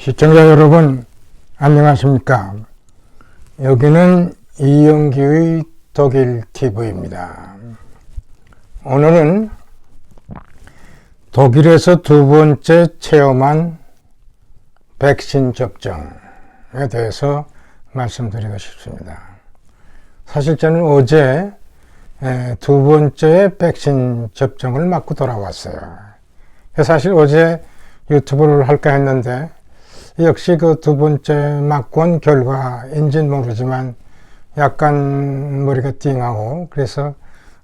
시청자 여러분, 안녕하십니까? 여기는 이영기의 독일 TV입니다. 오늘은 독일에서 두 번째 체험한 백신 접종에 대해서 말씀드리고 싶습니다. 사실 저는 어제 두 번째 백신 접종을 맞고 돌아왔어요. 사실 어제 유튜브를 할까 했는데 역시 그 두 번째 맞고 온 결과인지는 모르지만 약간 머리가 띵하고 그래서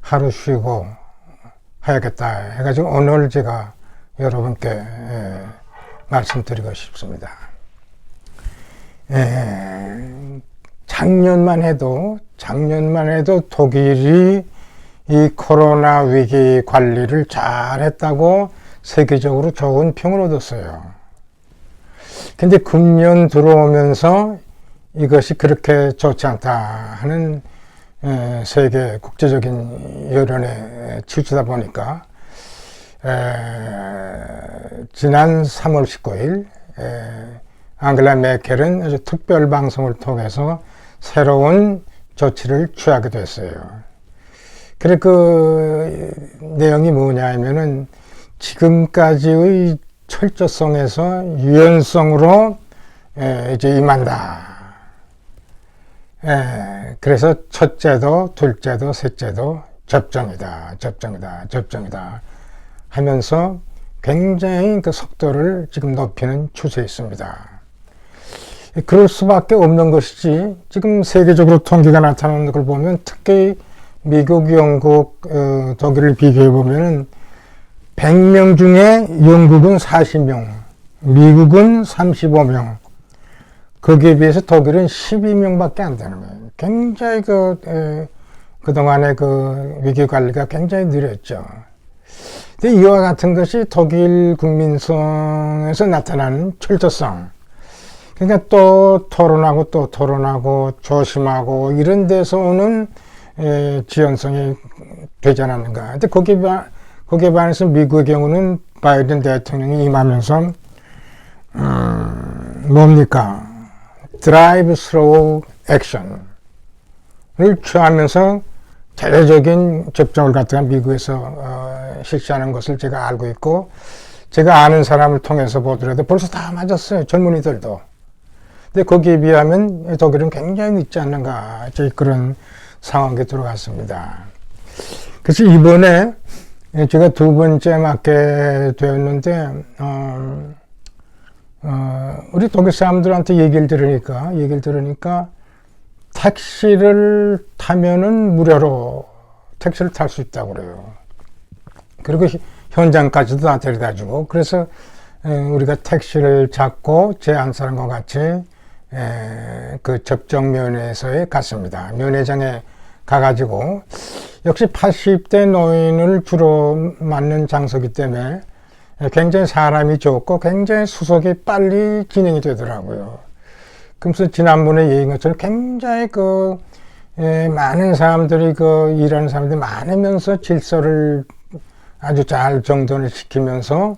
하루 쉬고 해야겠다 해가지고 오늘 제가 여러분께 말씀드리고 싶습니다. 작년만 해도 독일이 이 코로나 위기 관리를 잘 했다고 세계적으로 좋은 평을 얻었어요. 근데 금년 들어오면서 이것이 그렇게 좋지 않다 하는 세계 국제적인 여론에 치우치다 보니까 지난 3월 19일 앙겔라 메켈은 아주 특별 방송을 통해서 새로운 조치를 취하게 됐어요. 그래 그 내용이 뭐냐 하면은 지금까지의 철저성에서 유연성으로 이제 임한다. 그래서 첫째도, 둘째도, 셋째도 접종이다 하면서 굉장히 그 속도를 지금 높이는 추세에 있습니다. 그럴 수밖에 없는 것이지 지금 세계적으로 통계가 나타나는 걸 보면 특히 미국, 영국, 독일을 비교해 보면은 100명 중에 영국은 40명, 미국은 35명, 거기에 비해서 독일은 12명밖에 안 되는 거예요. 굉장히 그동안의 그 위기 관리가 굉장히 느렸죠. 근데 이와 같은 것이 독일 국민성에서 나타나는 철저성. 그러니까 또 토론하고 조심하고 이런 데서 오는 지연성이 되지 않았는가. 근데 거기에 반해서 미국의 경우는 바이든 대통령이 임하면서 뭡니까? 드라이브 스루 액션을 취하면서 대대적인 접종을 갖다가 미국에서 실시하는 것을 제가 알고 있고 제가 아는 사람을 통해서 보더라도 벌써 다 맞았어요. 젊은이들도. 근데 거기에 비하면 독일은 굉장히 늦지 않는가 그런 상황에 들어갔습니다. 그래서 이번에 제가 두 번째 맞게 되었는데 우리 독일 사람들한테 얘기를 들으니까 택시를 타면은 무료로 택시를 탈 수 있다고 그래요. 그리고 현장까지도 다 데려다 주고 그래서 우리가 택시를 잡고 제 한 사람과 같이 그 접종 면회소에 갔습니다. 면회장에 가가지고 역시 80대 노인을 주로 맞는 장소이기 때문에 굉장히 사람이 좋고 굉장히 수속이 빨리 진행이 되더라고요. 그래서 지난번에 얘기한 것처럼 굉장히 많은 사람들이 일하는 사람들이 많으면서 질서를 아주 잘 정돈을 시키면서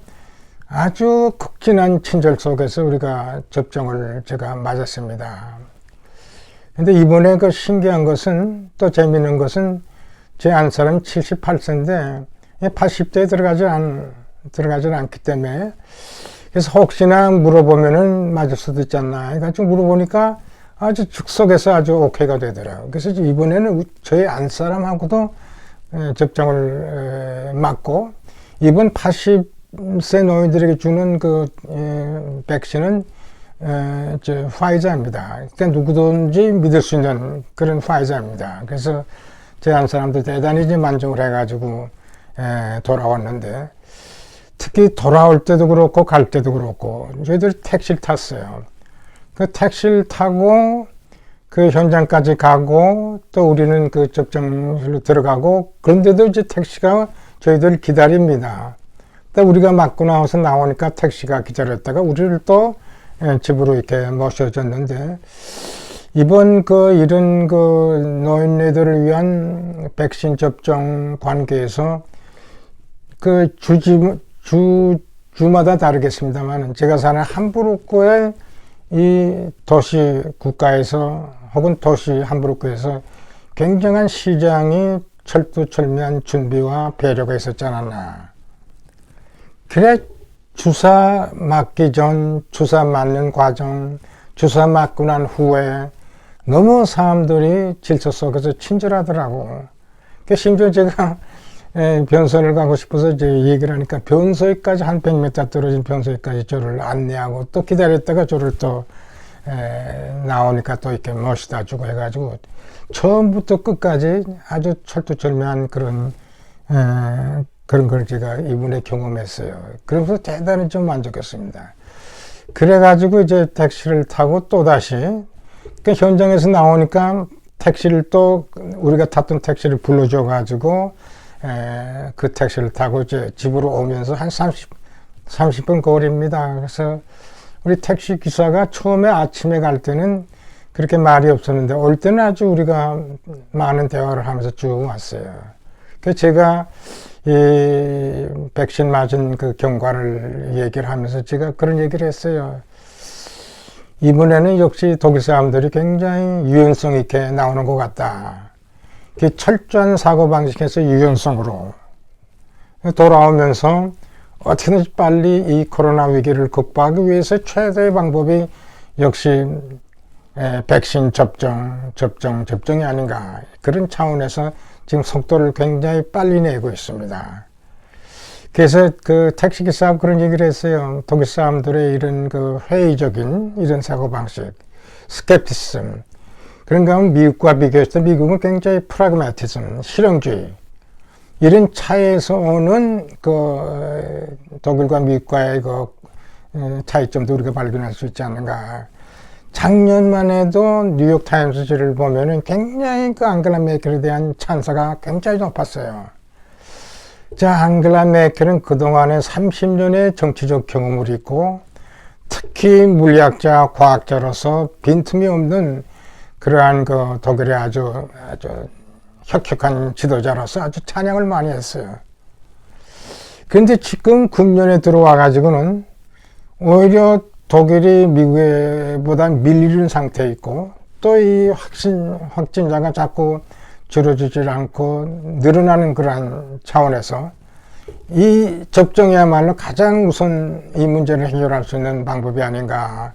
아주 극진한 친절 속에서 우리가 접종을 제가 맞았습니다. 근데 이번에 신기한 것은 또 재미있는 것은 제 한 사람 78세인데 80대에 들어가지 않기 때문에 그래서 혹시나 물어보면은 맞을 수도 있지 않나 해가지고 물어보니까 아주 즉석에서 아주 오케이가 되더라고요. 그래서 이번에는 저희 안 사람하고도 접종을 맞고 이번 80세 노인들에게 주는 백신은 화이자입니다. 그러니까 누구든지 믿을 수 있는 그런 화이자입니다. 그래서 제 한 사람도 대단히 만족을 해가지고 돌아왔는데 특히 돌아올 때도 그렇고 갈 때도 그렇고 저희들이 택시를 탔어요. 그 택시를 타고 그 현장까지 가고 또 우리는 그 접종실로 들어가고 그런데도 이제 택시가 저희들 기다립니다. 또 우리가 맞고 나와서 나오니까 택시가 기다렸다가 우리를 또 집으로 이렇게 모셔줬는데 이번 이런 노인네들을 위한 백신 접종 관계에서 주 주마다 다르겠습니다만 제가 사는 함부르크의 이 도시 국가에서 혹은 도시 함부르크에서 굉장한 시장이 철두철미한 준비와 배려가 있었지 않았나. 그래 주사 맞기 전, 주사 맞는 과정, 주사 맞고 난 후에 너무 사람들이 질서 속에서 친절하더라고. 심지어 제가 변소를 가고 싶어서 이제 얘기를 하니까 변소에까지 한 100m 떨어진 변소에까지 저를 안내하고 또 기다렸다가 저를 또 나오니까 또 이렇게 멋있다 주고 해가지고 처음부터 끝까지 아주 철두철미한 그런 걸 제가 이번에 경험했어요. 그러면서 대단히 좀 만족했습니다. 그래가지고 이제 택시를 타고 또다시 그 현장에서 나오니까 택시를 또 우리가 탔던 택시를 불러줘가지고 그 택시를 타고 이제 집으로 오면서 한 30분 거리입니다. 그래서 우리 택시 기사가 처음에 아침에 갈 때는 그렇게 말이 없었는데 올 때는 아주 우리가 많은 대화를 하면서 쭉 왔어요. 그래서 제가 이 백신 맞은 그 경과를 얘기를 하면서 제가 그런 얘기를 했어요. 이번에는 역시 독일 사람들이 굉장히 유연성 있게 나오는 것 같다. 그 철저한 사고방식에서 유연성으로 돌아오면서 어떻게든지 빨리 이 코로나 위기를 극복하기 위해서 최대의 방법이 역시 백신 접종이 아닌가. 그런 차원에서 지금 속도를 굉장히 빨리 내고 있습니다. 그래서 그 택시기사하고 그런 얘기를 했어요. 독일 사람들의 이런 그 회의적인 이런 사고방식, 스캡티즘. 그런가 하면 미국과 비교해서 미국은 굉장히 프라그마티즘, 실용주의. 이런 차이에서 오는 그 독일과 미국과의 그 차이점도 우리가 발견할 수 있지 않는가. 작년만 해도 뉴욕 타임스지를 보면은 굉장히 그 앙겔라 메켈에 대한 찬사가 굉장히 높았어요. 자, 앙겔라 메켈은 그동안에 30년의 정치적 경험을 있고 특히 물리학자, 과학자로서 빈틈이 없는 그러한 그 독일의 아주 혁혁한 지도자로서 아주 찬양을 많이 했어요. 그런데 지금 금년에 들어와 가지고는 오히려 독일이 미국보다 밀리는 상태에 있고 또 이 확진자가 자꾸 줄어들지 않고 늘어나는 그러한 차원에서 이 접종이야말로 가장 우선 이 문제를 해결할 수 있는 방법이 아닌가.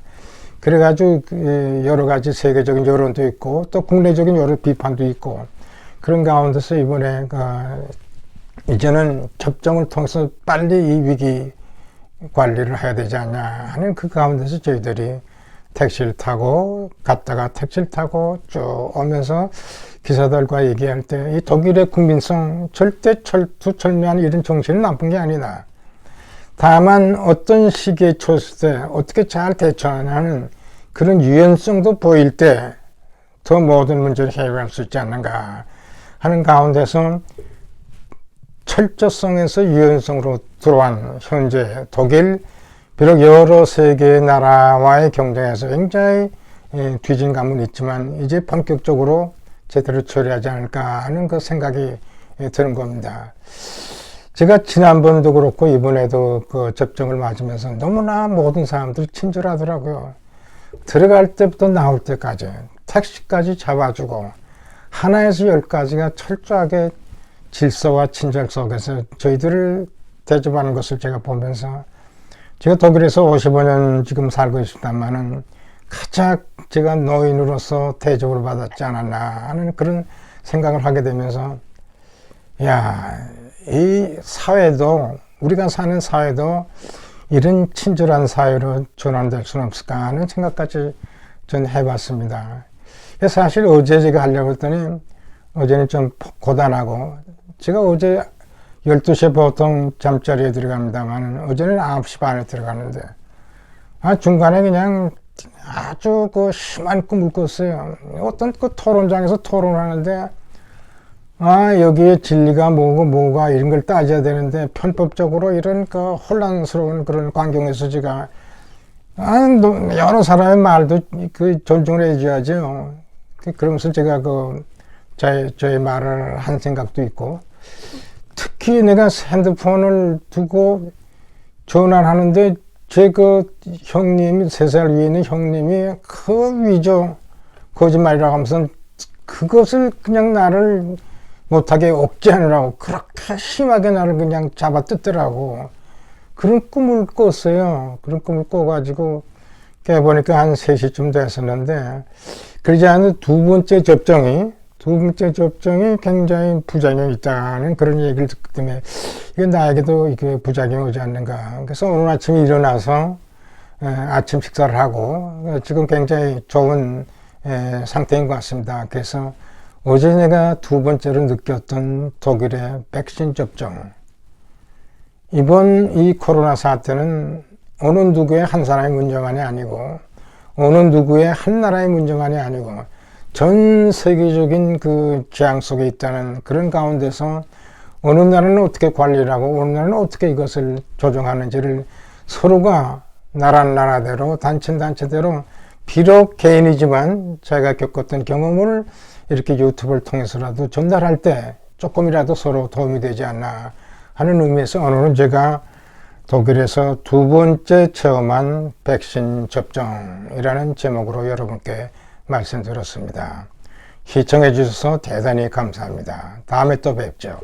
그래가지고 여러 가지 세계적인 여론도 있고 또 국내적인 여러 비판도 있고 그런 가운데서 이번에 이제는 접종을 통해서 빨리 이 위기 관리를 해야 되지 않냐 하는 그 가운데서 저희들이 택시를 타고 갔다가 택시를 타고 쭉 오면서 기사들과 얘기할 때 이 독일의 국민성 절대 철두철미한 이런 정신은 나쁜 게 아니다. 다만 어떤 시기에 처했을 때 어떻게 잘 대처하는 그런 유연성도 보일 때 더 모든 문제를 해결할 수 있지 않는가 하는 가운데서 철저성에서 유연성으로 들어온 현재 독일, 비록 여러 세계의 나라와의 경쟁에서 굉장히 뒤진 감은 있지만 이제 본격적으로 제대로 처리하지 않을까 하는 그 생각이 드는 겁니다. 제가 지난번도 그렇고 이번에도 그 접종을 맞으면서 너무나 모든 사람들이 친절하더라고요. 들어갈 때부터 나올 때까지 택시까지 잡아주고 하나에서 10가지가 철저하게 질서와 친절 속에서 저희들을 대접하는 것을 제가 보면서 제가 독일에서 55년 지금 살고 있습니다만은 가장 제가 노인으로서 대접을 받았지 않았나 하는 그런 생각을 하게 되면서 이 사회도 우리가 사는 사회도 이런 친절한 사회로 전환될 수는 없을까 하는 생각까지 전 해봤습니다. 사실 어제 제가 하려고 했더니 어제는 좀 고단하고 제가 어제 12시에 보통 잠자리에 들어갑니다만 어제는 9시 반에 들어가는데 중간에 그냥 아주 그 심한 꿈을 꿨어요. 어떤 그 토론장에서 토론하는데 여기에 진리가 뭐가 이런 걸 따져야 되는데 편법적으로 이런 그 혼란스러운 그런 환경에서 제가 여러 사람의 말도 그 존중을 해줘야죠. 그러면서 제가 저의 말을 한 생각도 있고 특히 내가 핸드폰을 두고 전화하는데 제 그 형님이 3살 위에 있는 형님이 그 위조 거짓말이라고 하면서 그것을 그냥 나를 못하게 억제하느라고 그렇게 심하게 나를 그냥 잡아 뜯더라고. 그런 꿈을 꿨어요. 그런 꿈을 꿔가지고 깨보니까 한 3시쯤 됐었는데, 그러지 않은 두 번째 접종이 굉장히 부작용이 있다는 그런 얘기를 듣기 때문에 이게 나에게도 이게 부작용이 오지 않는가. 그래서 오늘 아침에 일어나서 아침 식사를 하고 지금 굉장히 좋은 상태인 것 같습니다. 그래서 어제 내가 두 번째로 느꼈던 독일의 백신 접종, 이번 이 코로나 사태는 어느 누구의 한 사람의 문제만이 아니고 어느 누구의 한 나라의 문제만이 아니고 전 세계적인 그 재앙 속에 있다는 그런 가운데서 어느 나라는 어떻게 관리를 하고 어느 나라는 어떻게 이것을 조정하는지를 서로가 나라대로 단체대로 비록 개인이지만 자기가 겪었던 경험을 이렇게 유튜브를 통해서라도 전달할 때 조금이라도 서로 도움이 되지 않나 하는 의미에서 오늘은 제가 독일에서 두 번째 체험한 백신 접종이라는 제목으로 여러분께 말씀드렸습니다. 시청해 주셔서 대단히 감사합니다. 다음에 또 뵙죠.